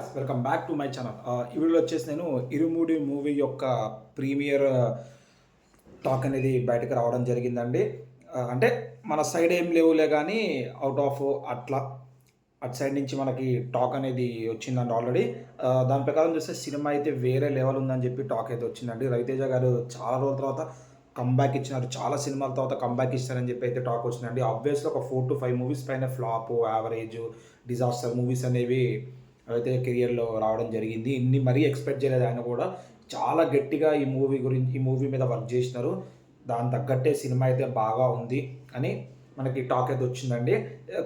Welcome back to my channel. ఈ వీడియోలో వచ్చేసి నేను ఇరుముడి మూవీ యొక్క ప్రీమియర్ టాక్ అనేది బయటకు రావడం జరిగిందండి. అంటే మన సైడ్ ఏం లేవులే కానీ అవుట్ ఆఫ్ అట్లా అటు సైడ్ నుంచి మనకి టాక్ అనేది వచ్చిందండి ఆల్రెడీ. దాని ప్రకారం చూస్తే సినిమా అయితే వేరే లెవెల్ ఉందని చెప్పి టాక్ అయితే వచ్చిందండి. రవితేజ గారు చాలా రోజుల తర్వాత కంబ్యాక్ ఇచ్చినారు. చాలా సినిమాల తర్వాత కంబ్యాక్ ఇస్తారని చెప్పి అయితే టాక్ వచ్చిందండి. ఆబ్వియస్లీ ఒక 4-5 మూవీస్ పైన ఫ్లాప్, యావరేజ్, డిజాస్టర్ మూవీస్ అనేవి అయితే కెరియర్‌లో రావడం జరిగింది. ఇన్ని మరీ ఎక్స్‌పెక్ట్ చేయలేదు ఆయన కూడా. చాలా గట్టిగా ఈ మూవీ మీద వర్క్ చేసినారు. దానికి తగ్గట్టే సినిమా అయితే బాగా ఉంది అని మనకి టాక్ అయితే వచ్చిందండి.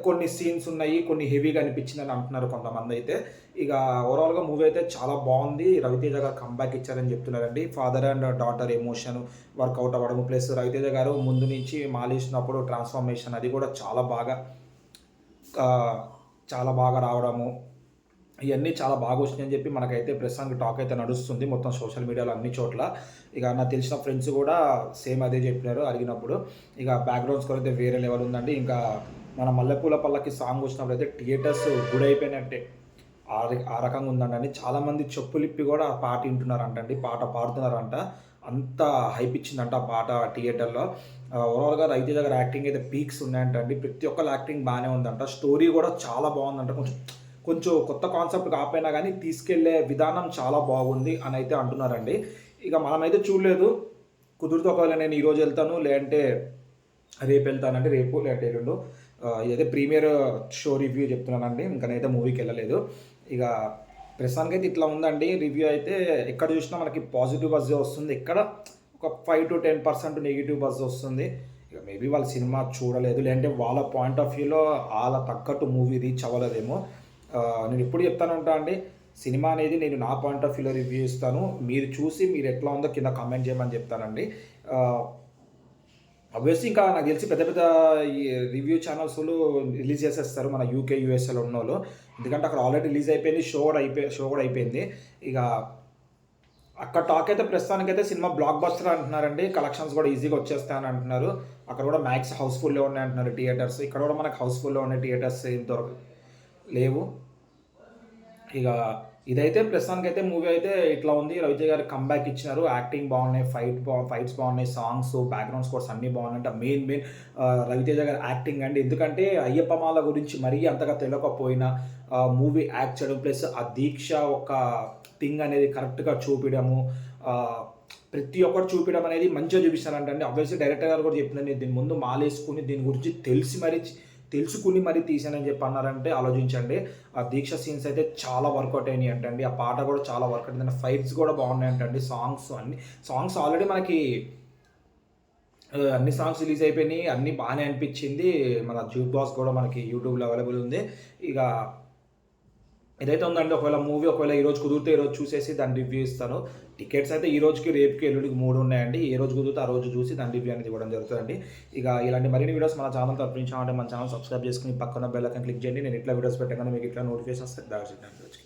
కొన్ని సీన్స్ ఉన్నాయి, కొన్ని హెవీగా అనిపించిందని అంటున్నారు కొంతమందైతే. ఇక ఓవరాల్‌గా మూవీ అయితే చాలా బావుంది. రవితేజ గారు కంబ్యాక్ ఇచ్చారని చెప్తున్నారండి. Father and daughter emotion work out అవ్వడము, ప్లస్ రవితేజ గారు ముందు నుంచి మాలేసినప్పుడు ట్రాన్స్‌ఫర్మేషన్ అది కూడా ఆహ్, చాలా బాగా రావడము. ఇయన్నీ చాలా బాగా వచ్చినాయని చెప్పి మనకైతే ప్రస్తుతానికి టాక్ అయితే నడుస్తుంది మొత్తం సోషల్ మీడియాలో అన్ని చోట్ల. ఇక నాకు తెలిసిన ఫ్రెండ్స్ కూడా సేమ్ అదే చెప్పినారు అడిగినప్పుడు. ఇక బ్యాక్‌గ్రౌండ్ స్కోర్ అయితే వేరే లెవెల్ ఉందండి. ఇంకా మన 'మల్లెపూల పల్లకి' సాంగ్ వచ్చినప్పుడైతే థియేటర్స్ గుడైపోయినట్టే. ఆ రకంగా ఉందంటండి. చాలామంది చెప్పులిప్పి కూడా ఆ పాట వింటున్నారంటండి. పాట పాడుతున్నారంట. అంత హైప్ ఇచ్చిందంట ఆ పాట థియేటర్‌లో. ఓవరాల్‌గా రవితేజ గారి యాక్టింగ్ అయితే పీక్స్ ఉన్నాయంటండి. ప్రతి ఒక్కళ్ళ యాక్టింగ్ బానే ఉందంట. స్టోరీ కూడా చాలా బావుందంట. కొంచెం కొంచెం కొత్త కాన్సెప్ట్ కాకపోయినా గానీ తీసుకెళ్ళే విధానం చాలా బాగుంది అనైతే అంటున్నారండి. ఇక మనమైతే చూడలేదు. కుదిరితే ఒకవేళ నేను ఈరోజు ఎళ్తాను. లేదంటే రేపెళ్తానండి. రేపు లేదంటే ఎల్లుండో. ఇదైతే ప్రీమియర్ షో రివ్యూ చెప్తున్నానండి. ఇంక నేనైతే మూవీకెళ్ళలేదు. ఇక ప్రస్తుతానికైతే ఇట్లా ఉందండి రివ్యూ అయితే. ఎక్కడ చూసినా మనకి పాజిటివ్ బజ్జే వస్తుంది. ఎక్కడ ఒక 5-10% నెగెటివ్ బజ్ వస్తుంది. ఇక మేబీ వాళ్ళు సినిమా చూడలేదు. లేదంటే వాళ్ళ పాయింట్ ఆఫ్ వ్యూలో ఆళ్ళ తగ్గట్టు మూవీ రీచ్ అవ్వలేదేమో. నేను ఎప్పుడు చెప్తానే ఉంటా అండి. సినిమా అనేది నేను నా పాయింట్ ఆఫ్ వ్యూలో రివ్యూ ఇస్తాను. మీరు చూసి మీరు ఎట్లా ఉందో కింద కామెంట్ చేయమని చెప్తానండి. ఆహ్, ఆబ్వియస్లీ ఇంకా నాకు తెలిసి పెద్ద పెద్ద ఈ రివ్యూ ఛానల్సోళ్ళు రిలీజ్ చేసేస్తారు. మన యూకే, యూఎస్ఏలో ఉన్నోళ్ళు. ఎందుకంటే అక్కడ ఆల్రెడీ రిలీజ్ అయిపోయింది. షో కూడా అయిపోయింది. ఇక అక్కడ టాక్ అయితే ప్రస్తుతానికైతే సినిమా బ్లాక్ బస్టర్ అంటున్నారండి. కలెక్షన్స్ కూడా ఈజీగా వచ్చేస్తాయని అంటున్నారు. అక్కడ కూడా మ్యాక్స్ హౌస్‌ఫుల్లే ఉన్నాయి అంటున్నారు థియేటర్స్. ఇక్కడ కూడా మనకు హౌస్‌ఫుల్‌లో ఉన్నాయి థియేటర్స్ ఏం లేవు. ఇక ఇదైతే ప్రస్తుతానికైతే మూవీ అయితే ఇట్లా ఉంది. రవితేజ గారు కంబ్యాక్ ఇచ్చినారు. యాక్టింగ్ బాగున్నాయి. ఫైట్స్ బాగున్నాయి. సాంగ్స్, బ్యాక్‌గ్రౌండ్ స్కోర్స్ అన్నీ బాగున్నాయి. అంటే మెయిన్ రవితేజ గారి యాక్టింగ్ అండి. ఎందుకంటే అయ్యప్పమాల గురించి మరీ అంతగా తెలియకపోయినా మూవీ యాక్ట్ చేయడం, ప్లస్ ఆ దీక్ష ఒక థింగ్ అనేది కరెక్ట్‌గా చూపియడము, ఆహ్, ప్రతి ఒక్కటి చూపియడం అనేది మంచిగా చూపిస్తారంటండి. ఆబ్వియస్లీ డైరెక్టర్ గారు కూడా చెప్పినారు. నేను దీని ముందు మాలేసుకొని దీని గురించి తెలుసుకుని మరీ తీశానని చెప్పి అన్నారంటే ఆలోచించండి. ఆ దీక్ష సీన్స్ అయితే చాలా వర్కౌట్ అయినాయి అంటండి. ఆ పాట కూడా చాలా వర్కౌట్ అయిందండి. ఫైట్స్ కూడా బాగున్నాయంటండి. సాంగ్స్ ఆల్రెడీ మనకి అన్ని సాంగ్స్ రిలీజ్ అయిపోయినాయి. అన్నీ బానే అనిపించింది. మన జూక్ బాక్స్ కూడా మనకి యూట్యూబ్‌లో అవైలబుల్ ఉంది. ఇక ఇదైతే ఉందండి. ఒకవేళ ఈరోజు కుదిరితే ఈరోజు చూసేసి దాని రివ్యూ ఇస్తాను. టికెట్స్ అయితే ఈ రోజుకి, రేపుకి, ఎల్లుండికి 3 ఉన్నాయండి. ఏ రోజు కుదిరితే ఆ రోజు చూసి దాని రివ్యూ అనేది ఇవ్వడం జరుగుతదండి. ఇక ఇలాంటి మరిన్ని వీడియోస్ మన ఛానల్ తరపునుంచాలంటే మన ఛానల్ సబ్స్క్రైబ్ చేసుకొని పక్కన బెల్ ఐకాన్ క్లిక్ చేయండి. నేను ఇట్లా వీడియోస్ పెట్టగానే మీకు ఇట్లా నోటిఫికేషన్ వస్తాయి. దాట్స్ ఇట్ అండి.